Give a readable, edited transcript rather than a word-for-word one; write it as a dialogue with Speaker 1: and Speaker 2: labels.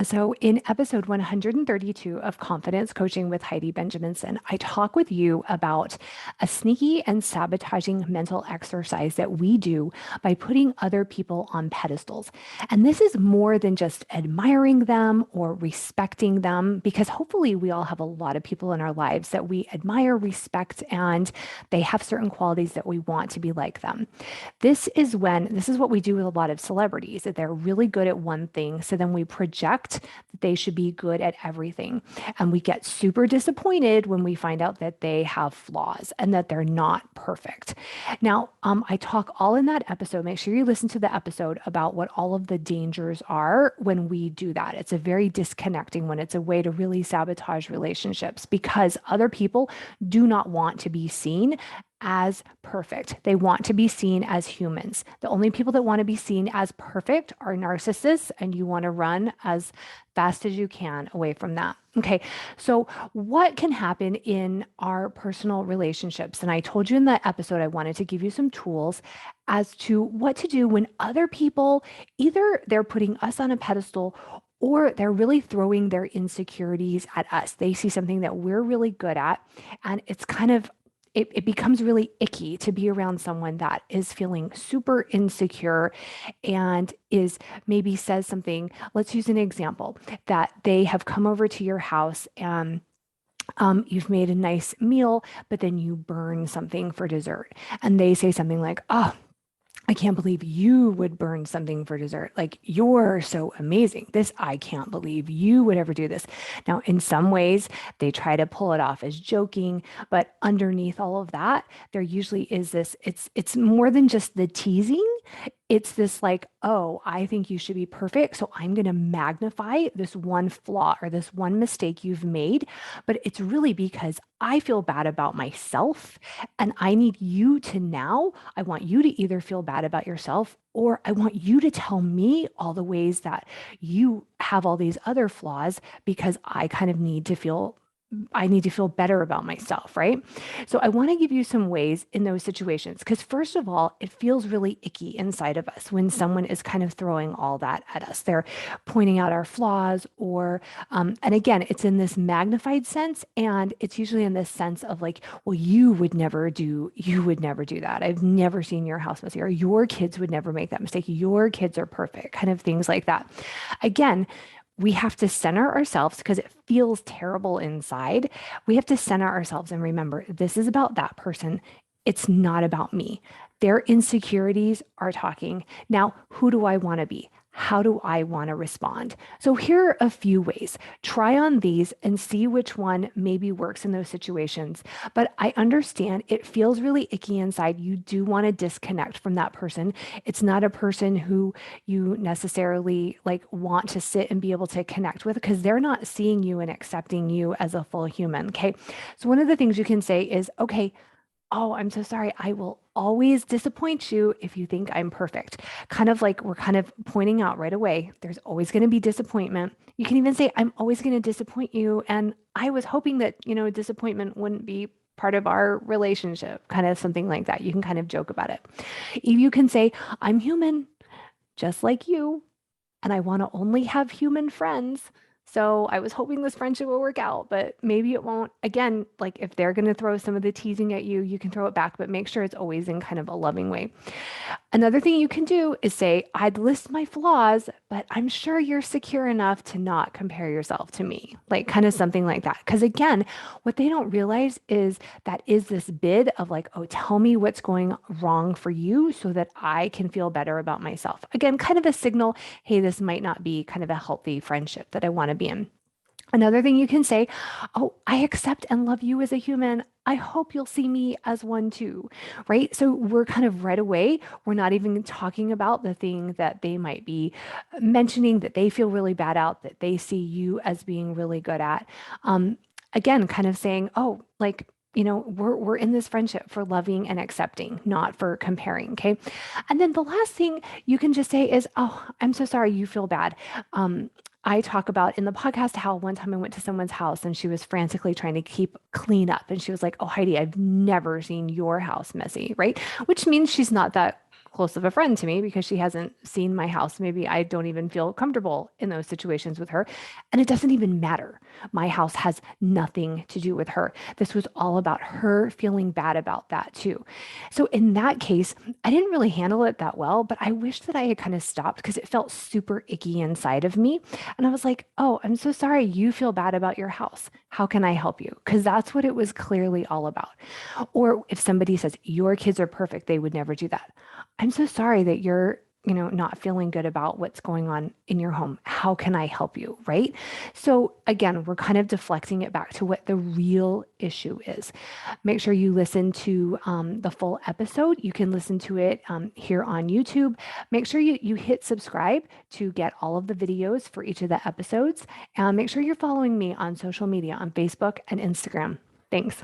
Speaker 1: So, in episode 132 of Confidence Coaching with Heidi Bejaminsen, I talk with you about a sneaky and sabotaging mental exercise that we do by putting other people on pedestals. And this is more than just admiring them or respecting them, because hopefully we all have a lot of people in our lives that we admire, respect, and they have certain qualities that we want to be like them. This is what we do with a lot of celebrities, that they're really good at one thing. So then we project that they should be good at everything. And we get super disappointed when we find out that they have flaws and that they're not perfect. Now, I talk all in that episode. Make sure you listen to the episode about what all of the dangers are when we do that. It's a very disconnecting one. It's a way to really sabotage relationships because other people do not want to be seen as perfect. They want to be seen as humans. The only people that want to be seen as perfect are narcissists, and you want to run as fast as you can away from that. Okay, so what can happen in our personal relationships? And I told you in that episode, I wanted to give you some tools as to what to do when other people, either they're putting us on a pedestal or they're really throwing their insecurities at us. They see something that we're really good at, and it's kind of it becomes really icky to be around someone that is feeling super insecure and is maybe says something. Let's use an example that they have come over to your house and you've made a nice meal, but then you burn something for dessert. And they say something like, oh, I can't believe you would burn something for dessert. Like, you're so amazing. I can't believe you would ever do this. Now, in some ways, they try to pull it off as joking, but underneath all of that, there usually is this, it's more than just the teasing. It's this like, oh, I think you should be perfect. So I'm going to magnify this one flaw or this one mistake you've made. But it's really because I feel bad about myself and I need you to now, I want you to either feel bad about yourself or I want you to tell me all the ways that you have all these other flaws because I need to feel better about myself, right? So I want to give you some ways in those situations because first of all, it feels really icky inside of us when someone is kind of throwing all that at us. They're pointing out our flaws and again, it's in this magnified sense and it's usually in this sense of like, well, you would never do that. I've never seen your house messy or your kids would never make that mistake. Your kids are perfect, kind of things like that. Again, we have to center ourselves because it feels terrible inside. We have to center ourselves and remember this is about that person. It's not about me. Their insecurities are talking. Now, who do I want to be? How do I want to respond? So here are a few ways. Try on these and see which one maybe works in those situations. But I understand it feels really icky inside. You do want to disconnect from that person. It's not a person who you necessarily like want to sit and be able to connect with because they're not seeing you and accepting you as a full human. Okay. So one of the things you can say is, okay, oh, I'm so sorry. I will always disappoint you if you think I'm perfect. Kind of like we're kind of pointing out right away, there's always going to be disappointment. You can even say, I'm always going to disappoint you. And I was hoping that, disappointment wouldn't be part of our relationship, kind of something like that. You can kind of joke about it. You can say, I'm human, just like you and I want to only have human friends. So I was hoping this friendship will work out, but maybe it won't. Again, like if they're going to throw some of the teasing at you, you can throw it back, but make sure it's always in kind of a loving way. Another thing you can do is say, I'd list my flaws, but I'm sure you're secure enough to not compare yourself to me, like kind of something like that. Because again, what they don't realize is that is this bid of like, oh, tell me what's going wrong for you so that I can feel better about myself. Again, kind of a signal, hey, this might not be kind of a healthy friendship that I want to be in. Another thing you can say, oh, I accept and love you as a human. I hope you'll see me as one too, right? So we're kind of right away, we're not even talking about the thing that they might be mentioning that they feel really bad at, that they see you as being really good at. Again, kind of saying, oh, like, we're in this friendship for loving and accepting, not for comparing. Okay. And then the last thing you can just say is, oh, I'm so sorry you feel bad. I talk about in the podcast how one time I went to someone's house and she was frantically trying to keep clean up. And she was like, oh, Heidi, I've never seen your house messy, right? Which means she's not that close of a friend to me because she hasn't seen my house. Maybe I don't even feel comfortable in those situations with her. And it doesn't even matter. My house has nothing to do with her. This was all about her feeling bad about that too. So in that case, I didn't really handle it that well, but I wish that I had kind of stopped because it felt super icky inside of me. And I was like, oh, I'm so sorry you feel bad about your house. How can I help you? Because that's what it was clearly all about. Or if somebody says, your kids are perfect, they would never do that. I'm so sorry that you're, not feeling good about what's going on in your home. How can I help you? Right. So again, we're kind of deflecting it back to what the real issue is. Make sure you listen to the full episode. You can listen to it here on YouTube. Make sure you hit subscribe to get all of the videos for each of the episodes. And make sure you're following me on social media on Facebook and Instagram. Thanks.